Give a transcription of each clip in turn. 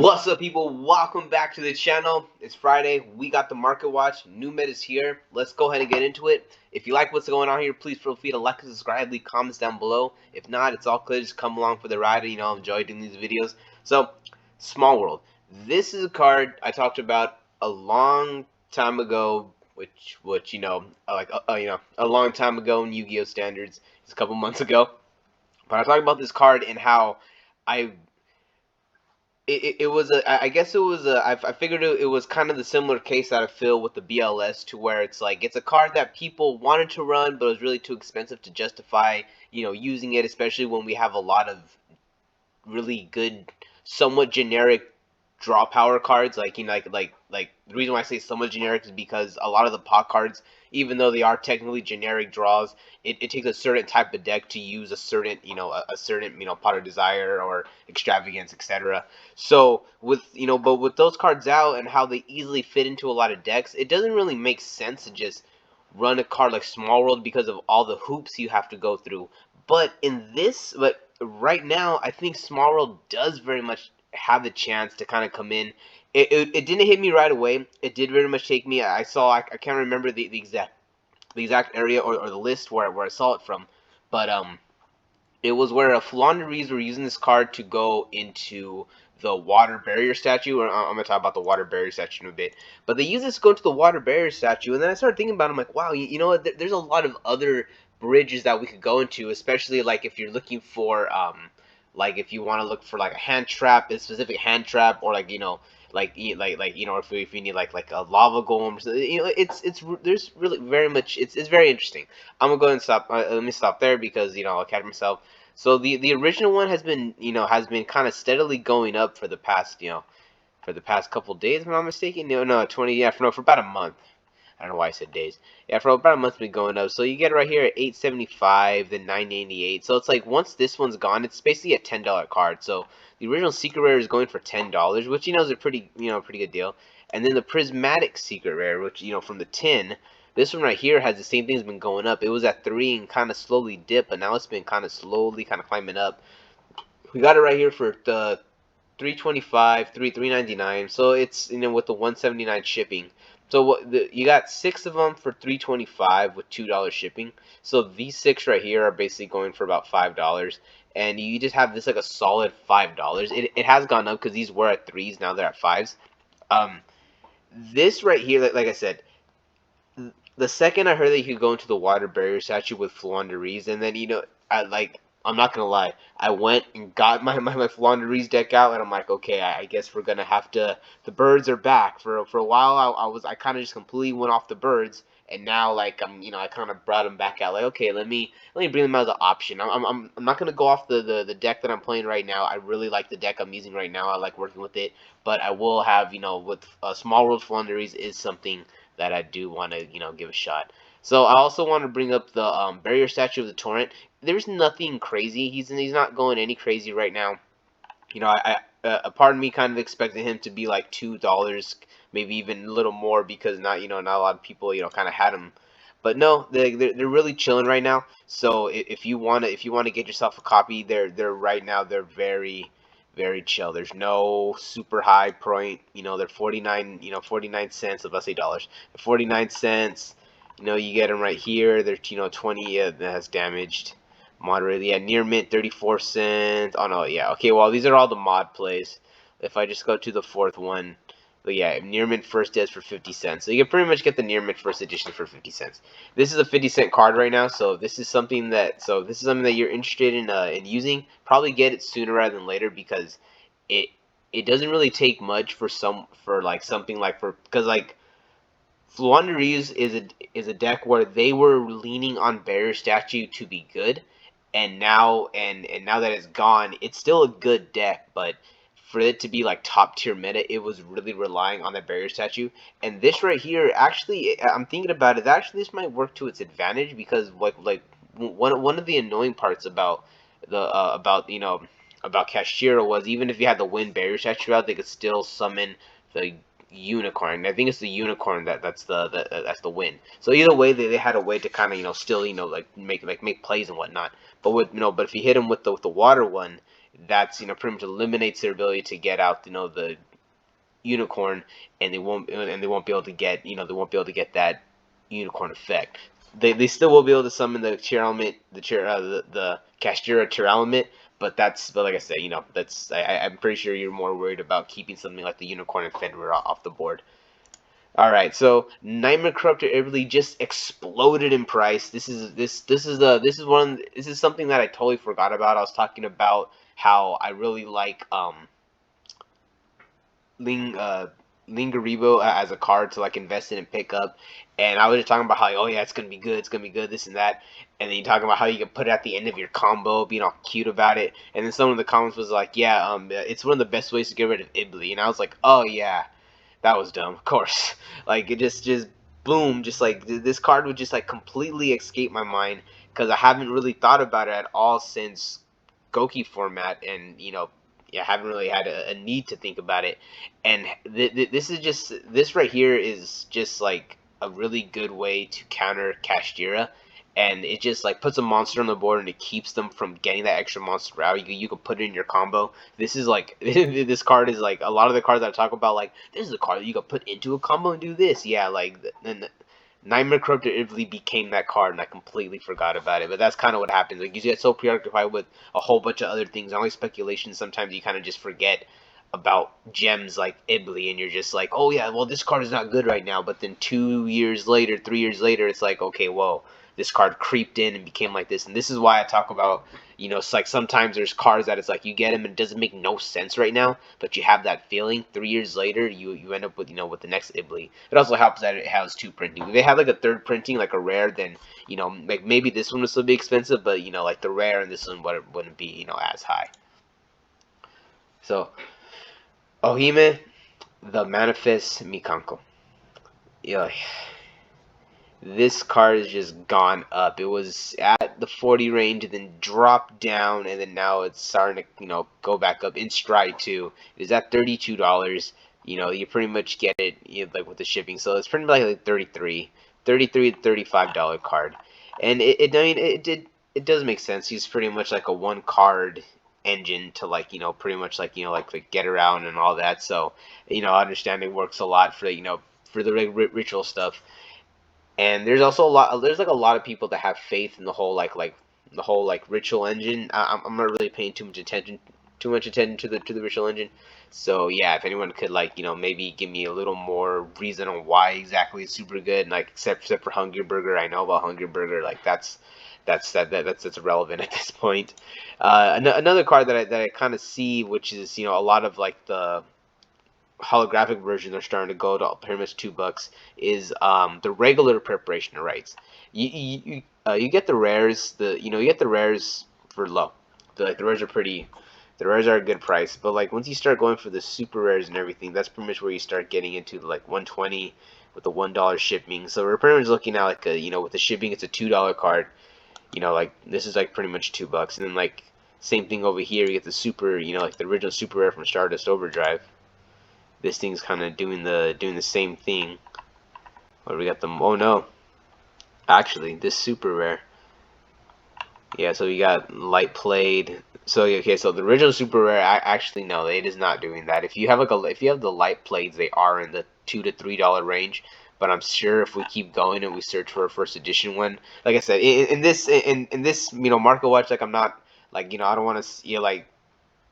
What's up, people? Welcome back to the channel. It's Friday. We got the Market Watch. New Med is here. Let's go ahead and get into it. If you like what's going on here, please feel free to like and subscribe. Leave comments down below. If not, it's all good. Just come along for the ride and, enjoy doing these videos. So, Small World. This is a card I talked about a long time ago, which a long time ago in Yu-Gi-Oh standards. It's a couple months ago. But I talked about this card and how I it was I guess it was I figured it was kind of the similar case that I feel with the BLS, to where it's like it's a card that people wanted to run, but it was really too expensive to justify using it, especially when we have a lot of really good, somewhat generic draw power cards. Like like the reason why I say somewhat generic is because a lot of the pot cards, even though they are technically generic draws, it takes a certain type of deck to use a certain a certain pot of desire or extravagance, etc. So with but with those cards out and how they easily fit into a lot of decks, it doesn't really make sense to just run a card like Small World because of all the hoops you have to go through. But right now, I think Small World does very much have the chance to kind of come in. It didn't hit me right away. It did very much take me. I can't remember the exact area or the list where I saw it from, but it was where a Flaunderies were using this card to go into the water barrier statue. I'm gonna talk about the water barrier statue in a bit, but they use this to go into the water barrier statue, and then I started thinking about it. I'm like, wow, you know what? There's a lot of other bridges that we could go into, especially like if you're looking for like if you want to look for like a hand trap, a specific hand trap, or like if you need like a lava golem, it's there's really very much it's very interesting. I'm gonna go ahead and stop. Let me stop there because I'll catch myself. So the original one has been kind of steadily going up for the past for the past couple days, if I'm not mistaken. No, 20, yeah, for about a month. I don't know why I said days. Yeah, for about a month, it's been going up. So you get it right here at 875, then 998. So it's like once this one's gone, it's basically a $10 card. So the original secret rare is going for $10, which is a pretty good deal. And then the prismatic secret rare, which from the 10, this one right here has the same thing, has been going up. It was at 3 and kind of slowly dipped, but now it's been kind of slowly kind of climbing up. We got it right here for the 325, 399. So it's with the 179 shipping. So you got 6 of them for 325 with $2 shipping. So these 6 right here are basically going for about $5, and you just have this like a solid $5. It has gone up because these were at 3s, now they're at 5s. This right here, like I said, the second I heard that you could go into the water barrier statue with Flaunderies, and then I'm not gonna lie, I went and got my Flaunderies deck out, and I'm like, okay, I guess we're gonna have to. The birds are back. For a while, I kind of just completely went off the birds, and now like I kind of brought them back out. Like, okay, let me bring them out as an option. I'm not gonna go off the deck that I'm playing right now. I really like the deck I'm using right now. I like working with it, but I will have with Small World Flaunderies is something that I do want to give a shot. So I also want to bring up the barrier statue of the torrent. There's nothing crazy. He's not going any crazy right now. A part of me kind of expected him to be like $2, maybe even a little more, because not a lot of people kind of had him. But no, they're really chilling right now. So if you wanna get yourself a copy, they're right now they're very chill. There's no super high point. They're 49 cents. Let's say dollars. 49 cents. You get them right here. They're 20. That has damaged moderately. Yeah, near mint 34 cents. Oh no, yeah. Okay, well these are all the mod plays. If I just go to the fourth one, but yeah, near mint first is for 50 cents. So you can pretty much get the near mint first edition for 50 cents. This is a 50-cent card right now, so this is something that you're interested in using. Probably get it sooner rather than later, because it doesn't really take much for because like Fluanderees is a deck where they were leaning on Barrier Statue to be good, and now that it's gone, it's still a good deck, but for it to be like top tier meta, it was really relying on the Barrier Statue. And this right here, actually, I'm thinking about it. Actually, this might work to its advantage, because one of the annoying parts about the about Kashira was, even if you had the Wind Barrier Statue out, they could still summon the unicorn. I think it's the unicorn that's the win. So either way, they had a way to kind of still make plays and whatnot. But with but if you hit him with the water one, that's pretty much eliminates their ability to get out the unicorn, and they won't be able to get they won't be able to get that unicorn effect. They still will be able to summon the cheer element, the Kashtira cheer element, but like I said, that's I'm pretty sure you're more worried about keeping something like the unicorn and Fenrir off the board. All right, so Nightmare Corruptor Italy just exploded in price. This is something that I totally forgot about. I was talking about how I really like Ling Lingaribo as a card to like invest in and pick up, and I was just talking about how oh yeah, it's gonna be good, this and that, and then you talking about how you can put it at the end of your combo, being all cute about it, and then some of the comments was like yeah, it's one of the best ways to get rid of Ibli, and I was like oh yeah, that was dumb, of course. Like it just boom, just like this card would just like completely escape my mind because I haven't really thought about it at all since Goki format, and I haven't really had a need to think about it. And this right here is just like a really good way to counter Kashtira, and it just like puts a monster on the board and it keeps them from getting that extra monster out. You can put it in your combo. This is like this card is like a lot of the cards I talk about. Like this is a card that you can put into a combo and do this. Yeah, like then Nightmare Corruptor Italy became that card, and I completely forgot about it. But that's kind of what happens. Like you get so preoccupied with a whole bunch of other things, only speculation. Sometimes you kind of just forget about gems like Ibli, and you're just like, oh yeah, well this card is not good right now. But then 2 years later, 3 years later, it's like, okay, whoa, this card creeped in and became like this. And this is why I talk about, it's like sometimes there's cards that it's like you get them and it doesn't make no sense right now, but you have that feeling. 3 years later, you end up with with the next Ibli. It also helps that it has two printing. If they have like a third printing, like a rare, then like maybe this one would still be expensive, but like the rare and this one wouldn't be as high. So Ohime, the Manifest Mikanko. Yeah, this card has just gone up. It was at the 40 range and then dropped down, and then now it's starting to go back up in stride too. It is at $32. You pretty much get it like with the shipping, so it's pretty much like 33 to $35 card. And I mean it does make sense. He's pretty much like a one card engine to like pretty much like like get around and all that. So I understand it works a lot for for the ritual stuff. And there's also there's like a lot of people that have faith in the whole the whole like ritual engine. I'm not really paying too much attention to the ritual engine. So yeah, if anyone could like maybe give me a little more reason on why exactly it's super good, and like except for Hungry Burger, I know about Hungry Burger, like that's irrelevant at this point. Another card that I kind of see, which is a lot of like the holographic versions are starting to go to pretty much $2, is the regular preparation rites. You get the rares, you get the rares for low. The rares are the rares are a good price, but like once you start going for the super rares and everything, that's pretty much where you start getting into like 120 with the $1 shipping. So we're pretty much looking at like a with the shipping it's a $2 card. Like this is like pretty much $2, and then like same thing over here. You get the super, like the original super rare from Stardust Overdrive. This thing's kind of doing the same thing. Or we got the oh no, actually this super rare. Yeah, so we got light played. So okay, so the original super rare actually no, it is not doing that. If you have like if you have the light plates, they are in the $2 to $3 range. But I'm sure if we keep going and we search for a first edition one, like I said, in this market watch, like I'm not like I don't want to like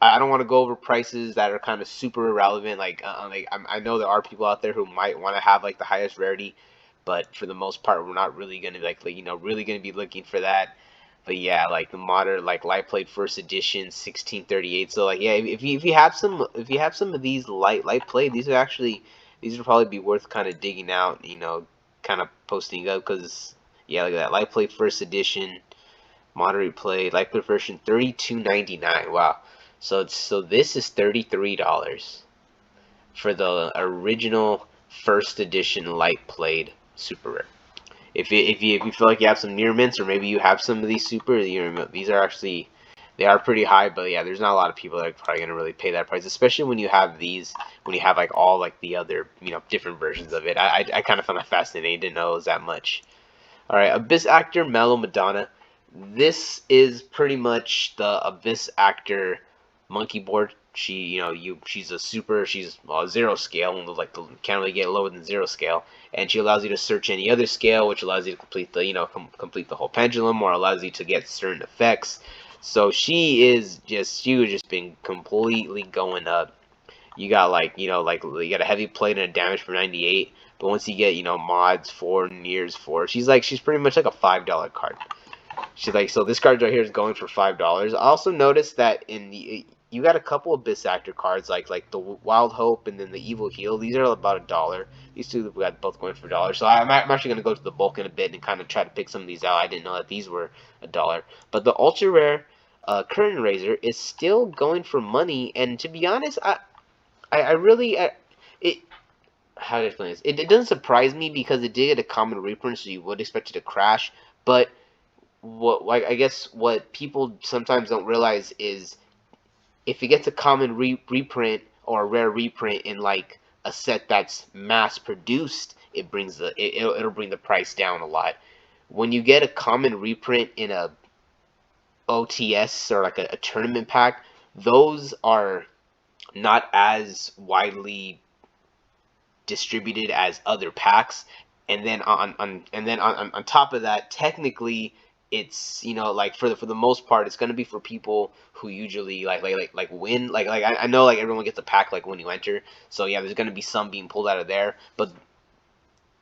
I don't want to go over prices that are kind of super irrelevant. Like I know there are people out there who might want to have like the highest rarity, but for the most part, we're not really gonna really gonna be looking for that. But yeah, like the modern like light plate first edition 1638. So like yeah, if you have some of these light plate, these would probably be worth kind of digging out. Kind of posting up because yeah, look at that light plate first edition, moderate play, light plate version 32.99. Wow. So this is $33 for the original first edition light played super rare. If you feel like you have some near mints, or maybe you have some of these super, these are actually they are pretty high, but yeah, there's not a lot of people that are probably gonna really pay that price, especially when you have like all like the other different versions of it. I kind of found that fascinating. Didn't know it was that much. All right, Abyss Actor Mellow Madonna. This is pretty much the Abyss Actor monkey board. She's a super, she's zero scale, and like can't really get lower than zero scale, and she allows you to search any other scale, which allows you to complete the complete the whole pendulum, or allows you to get certain effects. So she was just been completely going up. You got you got a heavy plate and a damage for 98, but once you get mods 4 and years 4, she's pretty much like a $5 card. She's like, so this card right here is going for $5. I also noticed that in the you got a couple of Bisactor cards like the Wild Hope and then the Evil Heal. These are about $1. These two we got both going for $1. So I'm actually gonna go to the bulk in a bit and kind of try to pick some of these out. I didn't know that these were $1. But the ultra rare Curtain Raiser is still going for money, and to be honest, I really it how to explain this? It doesn't surprise me because it did get a common reprint, so you would expect it to crash. But I guess what people sometimes don't realize is if it gets a common reprint or a rare reprint in like a set that's mass produced, it'll bring the price down a lot. When you get a common reprint in a OTS or like a tournament pack, those are not as widely distributed as other packs. And then on top of that, technically it's like for the most part it's going to be for people who usually win I know like everyone gets a pack like when you enter, so yeah, there's going to be some being pulled out of there, but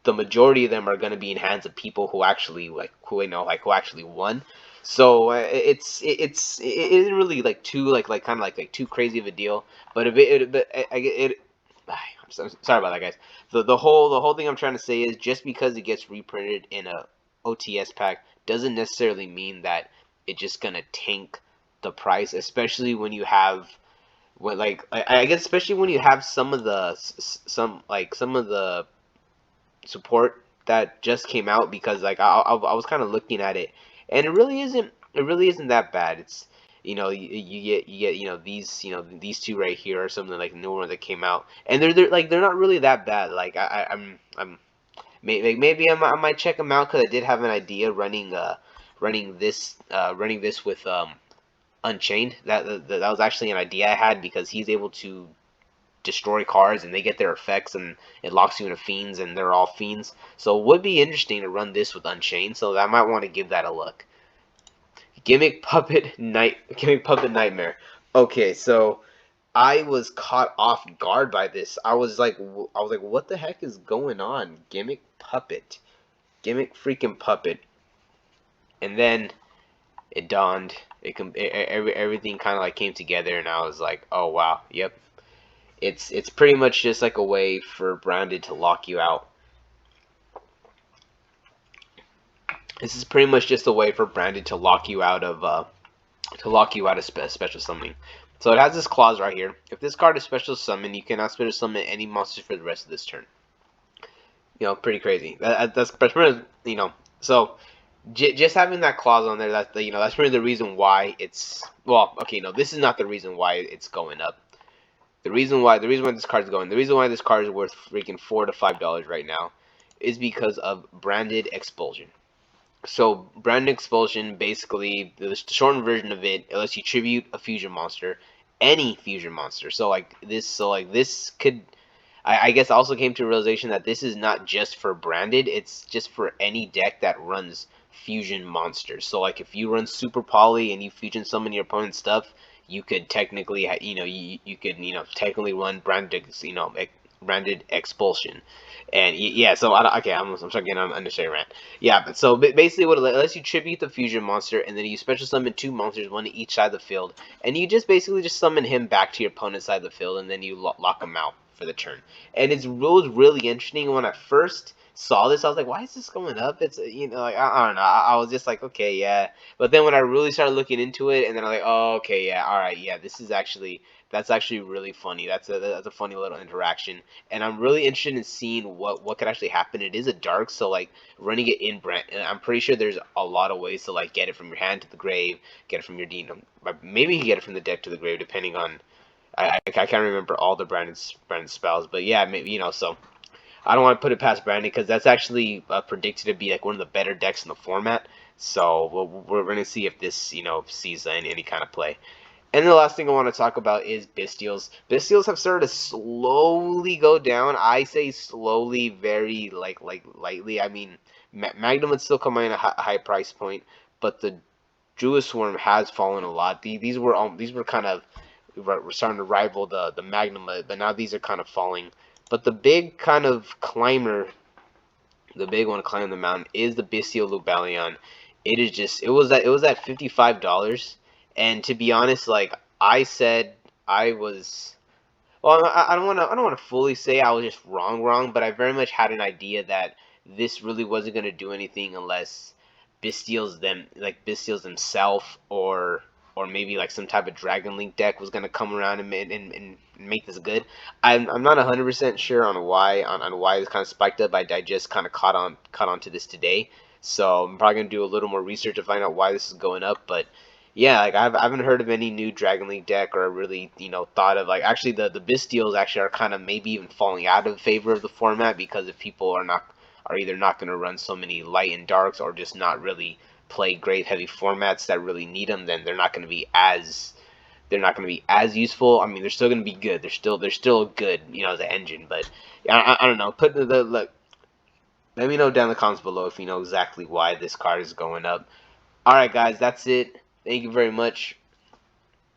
the majority of them are going to be in hands of people who actually who actually won. So it isn't really like too kind of like too crazy of a deal. But if it, but it I'm sorry about that, guys. The whole thing I'm trying to say is just because it gets reprinted in a OTS pack doesn't necessarily mean that it's just gonna tank the price, especially when you have I guess especially when you have some of the support that just came out, because I was kind of looking at it, and it really isn't that bad. It's you get these two right here are some of the like newer ones that came out, and they're not really that bad. Like I'm maybe I might check them out, because I did have an idea running this with Unchained. That was actually an idea I had, because he's able to destroy cards and they get their effects, and it locks you into fiends, and they're all fiends. So it would be interesting to run this with Unchained, so I might want to give that a look. Gimmick Puppet Nightmare. Okay, so I was caught off guard by this. I was like, what the heck is going on? Gimmick freaking Puppet. And then it dawned. Everything kind of like came together, and I was like, oh wow, yep. It's pretty much just like a way for Branded to lock you out. This is pretty much just a way for Branded to lock you out of special summoning. So it has this clause right here. If this card is special summoned, you cannot special summon any monsters for the rest of this turn. Pretty crazy. That's pretty, so just having that clause on there, that's really the reason why it's, well, okay, no, this is not the reason why it's going up. The reason why this card is worth freaking $4 to $5 right now is because of Branded Expulsion. So Branded Expulsion, basically, the shortened version of it lets you tribute a fusion monster, any fusion monster. So this could, I guess, also came to a realization that this is not just for Branded, it's just for any deck that runs fusion monsters. So like if you run Super Poly and you fusion summon your opponent's stuff, you could technically you could technically run Branded Expulsion. And yeah, so I'm starting getting on unnecessary rant. Yeah, but so basically what it lets you tribute the fusion monster, and then you special summon 2 monsters, one to each side of the field, and you just basically just summon him back to your opponent's side of the field, and then you lock him out for the turn. And it was really interesting. When I first saw this, I was like, why is this going up? It's I don't know. I was just like, okay, yeah. But then when I really started looking into it, and then I'm like, oh, okay, yeah, all right, yeah, that's actually really funny. That's a funny little interaction, and I'm really interested in seeing what could actually happen. It is a dark, so like running it in Brent, and I'm pretty sure there's a lot of ways to like get it from your hand to the grave, get it from your maybe you can get it from the deck to the grave, depending on. I can't remember all the Brandon spells, but yeah, maybe so. I don't want to put it past Brandon, because that's actually predicted to be like one of the better decks in the format. So we're going to see if this sees any kind of play. And the last thing I want to talk about is Bistials. Bistials have started to slowly go down. I say slowly, very like lightly. I mean, Magnum would still come in at a high price point, but the Jewish Swarm has fallen a lot. These were kind of were starting to rival the Magnum, but now these are kind of falling. But the big kind of climber, the big one climbing the mountain, is the Bistio Lubalion. It is just it was at $55, and to be honest, like I said, I was well, I don't want to fully say I was just wrong, but I very much had an idea that this really wasn't going to do anything unless Bistils himself, or maybe like some type of Dragon Link deck was going to come around and make this good. I'm not 100% sure on why this kind of spiked up. I just kind of caught on to this today, so I'm probably going to do a little more research to find out why this is going up, but yeah, like I haven't heard of any new Dragon League deck, or really, thought of, like, actually the Bystials actually are kind of maybe even falling out of favor of the format, because if people are either not going to run so many light and darks, or just not really play grave heavy formats that really need them, then they're not going to be as useful. I mean, they're still going to be good. They're still good, as an engine, but yeah, I don't know. Let me know down in the comments below if you know exactly why this card is going up. All right, guys, that's it. Thank you very much.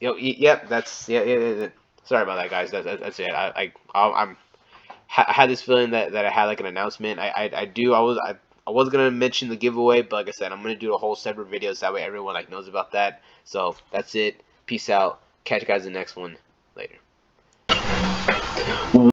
Yep, that's yeah. Sorry about that, guys. That's it. I had this feeling that I had like an announcement. I was gonna mention the giveaway, but like I said, I'm gonna do a whole separate video so that way everyone like knows about that. So that's it. Peace out. Catch you guys in the next one later.